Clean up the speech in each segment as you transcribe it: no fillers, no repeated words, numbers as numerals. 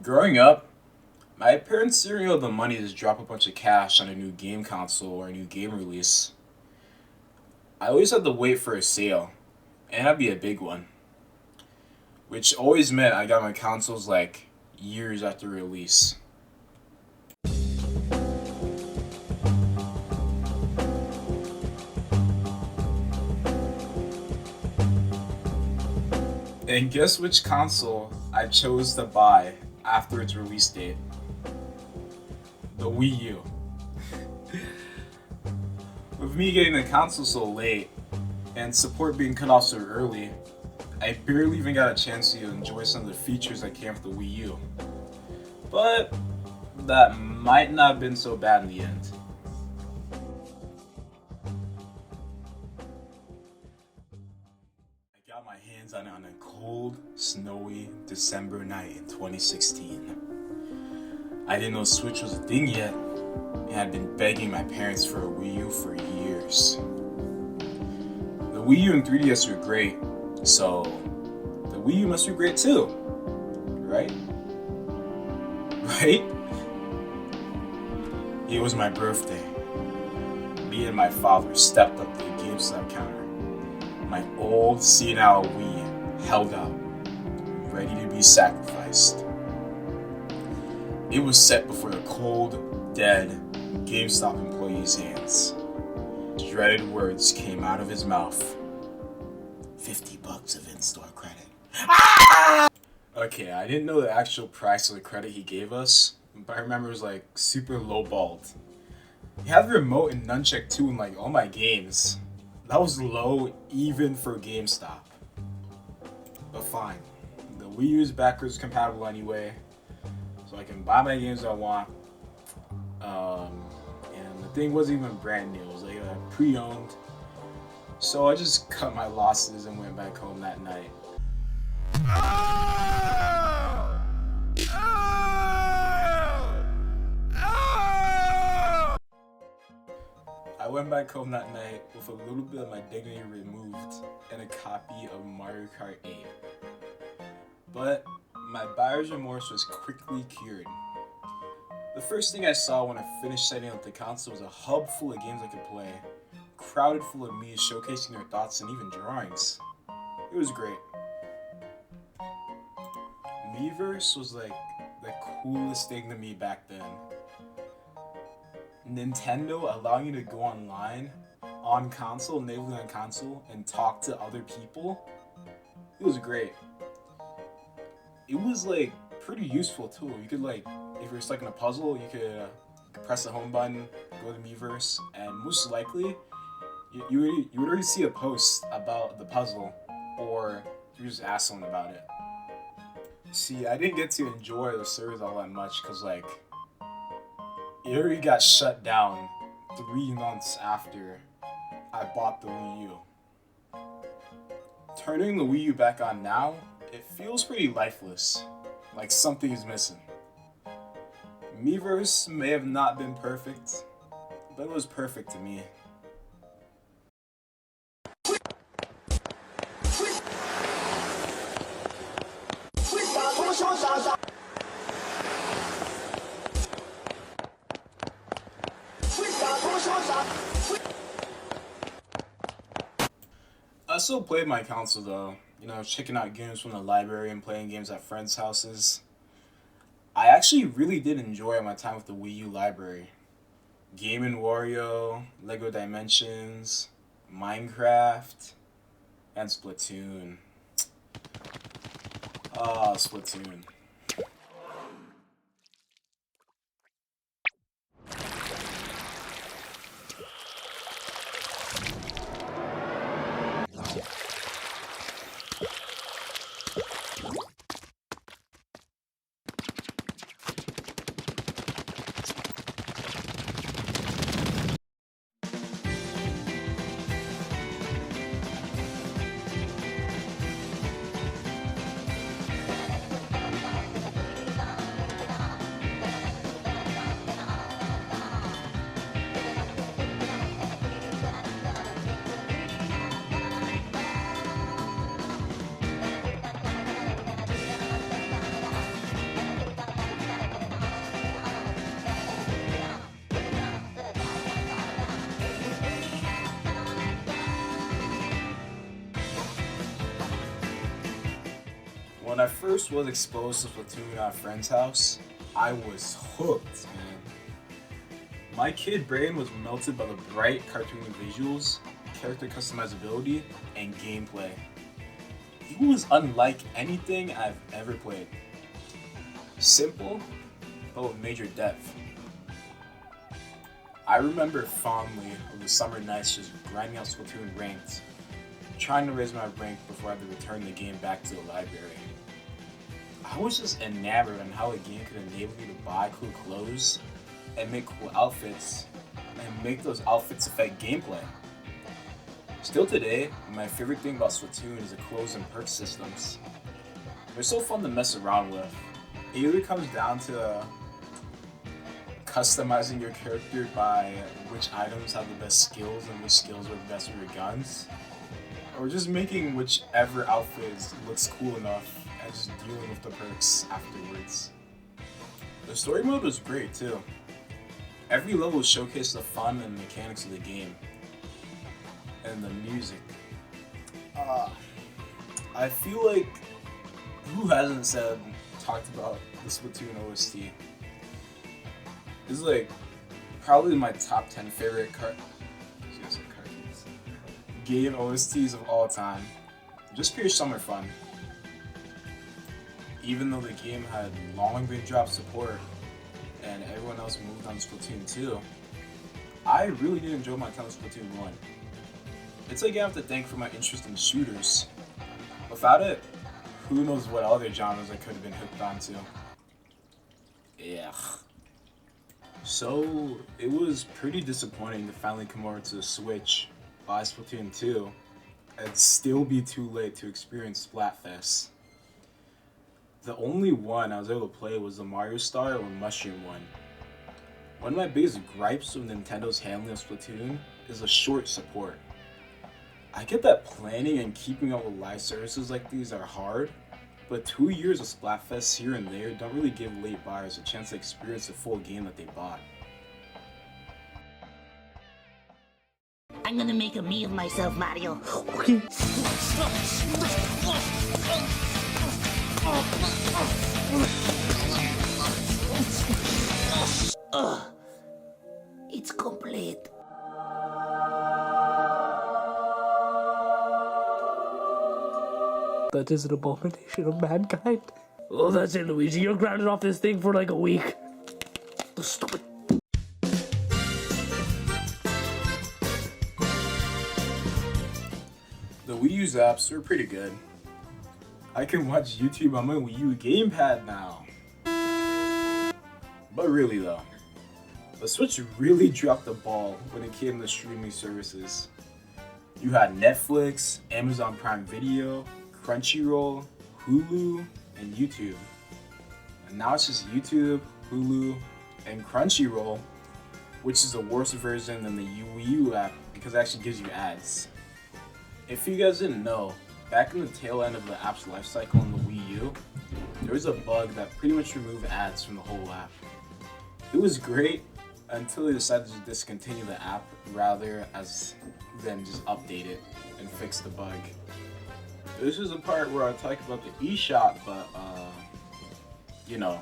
Growing up, my parents didn't have the money to just drop a bunch of cash on a new game console or a new game release. I always had to wait for a sale, and that'd be a big one, which always meant I got my consoles like years after release. And guess which console I chose to buy after its release date? The Wii U. With me getting the console so late and support being cut off so early, I barely even got a chance to enjoy some of the features that came with the Wii U. But that might not have been so bad in the end. I got my hands on it on a cold, snowy December night in 2016. I didn't know Switch was a thing yet, and I'd been begging my parents for a Wii U for years. The Wii U and 3DS were great, so the Wii U must be great too, right? Right? It was my birthday. Me and my father stepped up to the GameStop counter. My old senile Wii held out, ready to be sacrificed. It was set before the cold, dead GameStop employee's hands. Dreaded words came out of his mouth. $50 of in-store credit. Ah! Okay, I didn't know the actual price of the credit he gave us, but I remember it was like super lowballed. He had the remote and nunchuck too in like all my games. That was low even for GameStop. But fine. The Wii U is backwards compatible anyway, so I can buy my games I want. And the thing wasn't even brand new, it was like pre-owned. So I just cut my losses and went back home that night. I went back home that night with a little bit of my dignity removed and a copy of Mario Kart 8. But my buyer's remorse was quickly cured. The first thing I saw when I finished setting up the console was a hub full of games I could play, crowded full of me showcasing their thoughts and even drawings. It was great. Miiverse was like the coolest thing to me back then. Nintendo allowing you to go online, on console, enabling on console, and talk to other people. It was great. It was like pretty useful too. You could like, if you're stuck in a puzzle, you could press the home button, go to Miiverse, and most likely, you would already see a post about the puzzle, or you just ask someone about it. See, I didn't get to enjoy the service all that much because like, it already got shut down 3 months after I bought the Wii U. Turning the Wii U back on now, it feels pretty lifeless, like something is missing. Miiverse may have not been perfect, but it was perfect to me. I still played my console though, checking out games from the library and playing games at friends' houses. I actually really did enjoy my time with the Wii U library. Game & Wario, Lego Dimensions, Minecraft, and Splatoon. Ah, Splatoon. When I first was exposed to Splatoon at a friend's house, I was hooked, man. My kid brain was melted by the bright cartoony visuals, character customizability, and gameplay. It was unlike anything I've ever played. Simple, but with major depth. I remember fondly of the summer nights just grinding out Splatoon ranked, trying to raise my rank before I had to return the game back to the library. I was just enamored on how a game could enable you to buy cool clothes and make cool outfits, and make those outfits affect gameplay. Still today, my favorite thing about Splatoon is the clothes and perk systems. They're so fun to mess around with. It either comes down to customizing your character by which items have the best skills and which skills are best for your guns, or just making whichever outfit looks cool enough and just dealing with the perks afterwards. The story mode was great too. Every level showcased the fun and mechanics of the game. And the music. I feel like who hasn't talked about the Splatoon OST? It's like probably my top 10 favorite game OSTs of all time. Just pure summer fun. Even though the game had long been dropped support and everyone else moved on to Splatoon 2, I really did enjoy my time with Splatoon 1. It's a game I have to thank for my interest in shooters. Without it, who knows what other genres I could have been hooked onto. Yeah. So, it was pretty disappointing to finally come over to the Switch, buy Splatoon 2, and still be too late to experience Splatfest. The only one I was able to play was the Mario Star or Mushroom one. One of my biggest gripes with Nintendo's handling of Splatoon is the short support. I get that planning and keeping up with live services like these are hard, but 2 years of Splatfests here and there don't really give late buyers a chance to experience the full game that they bought. I'm gonna make a me of myself, Mario. It's complete. That is an abomination of mankind. Oh, that's it, Luigi. You're grounded off this thing for like a week. Stop it. The Wii U's apps were pretty good. I can watch YouTube on my Wii U gamepad now. But really though, the Switch really dropped the ball when it came to streaming services. You had Netflix, Amazon Prime Video, Crunchyroll, Hulu, and YouTube. And now it's just YouTube, Hulu, and Crunchyroll, which is a worse version than the Wii U app because it actually gives you ads. If you guys didn't know, back in the tail end of the app's lifecycle on the Wii U, there was a bug that pretty much removed ads from the whole app. It was great until they decided to discontinue the app rather than just update it and fix the bug. This is a part where I talk about the eShop, but you know.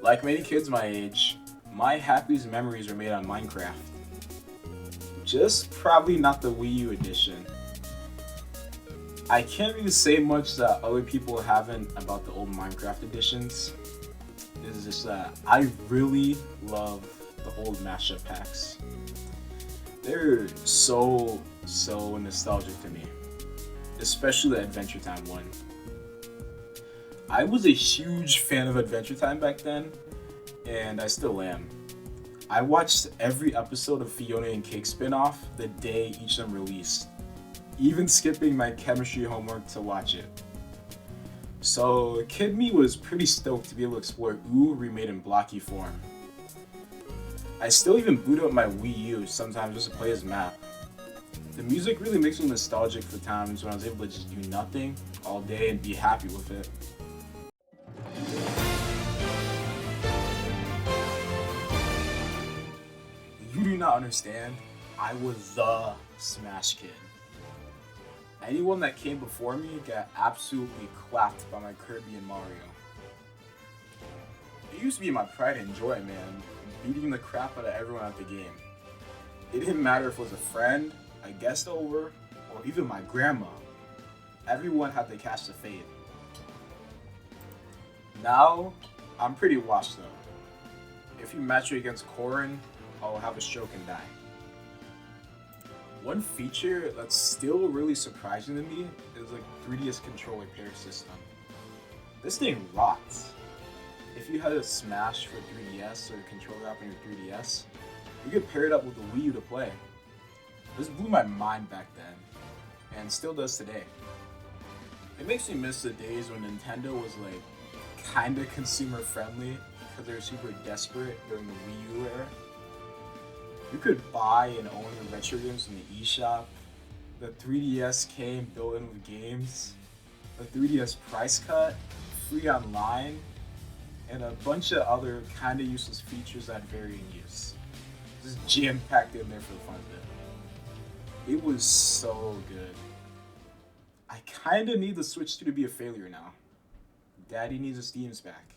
Like many kids my age, my happiest memories are made on Minecraft. Just probably not the Wii U edition. I can't really say much that other people haven't about the old Minecraft editions. It's just that I really love the old mashup packs. They're so nostalgic to me, especially the Adventure Time one. I was a huge fan of Adventure Time back then, and I still am. I watched every episode of Fiona and Cake spin-off the day each of them released, even skipping my chemistry homework to watch it. So Kid Me was pretty stoked to be able to explore Ooh remade in blocky form. I still even boot up my Wii U sometimes just to play as map. The music really makes me nostalgic for times when I was able to just do nothing all day and be happy with it. not understand, I was the Smash kid. Anyone that came before me got absolutely clapped by my Kirby and Mario. It used to be my pride and joy, man, beating the crap out of everyone at the game. It didn't matter if it was a friend, a guest over, or even my grandma. Everyone had to catch the fade. Now, I'm pretty washed though. If you match me against Corrin, I'll have a stroke and die. One feature that's still really surprising to me is like 3DS controller pair system. This thing rocks. If you had a Smash for 3DS or a controller app on your 3DS, you could pair it up with the Wii U to play. This blew my mind back then, and still does today. It makes me miss the days when Nintendo was like kinda consumer friendly because they were super desperate during the Wii U era. You could buy and own your retro games in the eShop. The 3DS came built in with games. The 3DS price cut, free online, and a bunch of other kinda useless features that had varying use. Just jam-packed in there for the fun of it. It was so good. I kinda need the Switch 2 to be a failure now. Daddy needs his Steams back.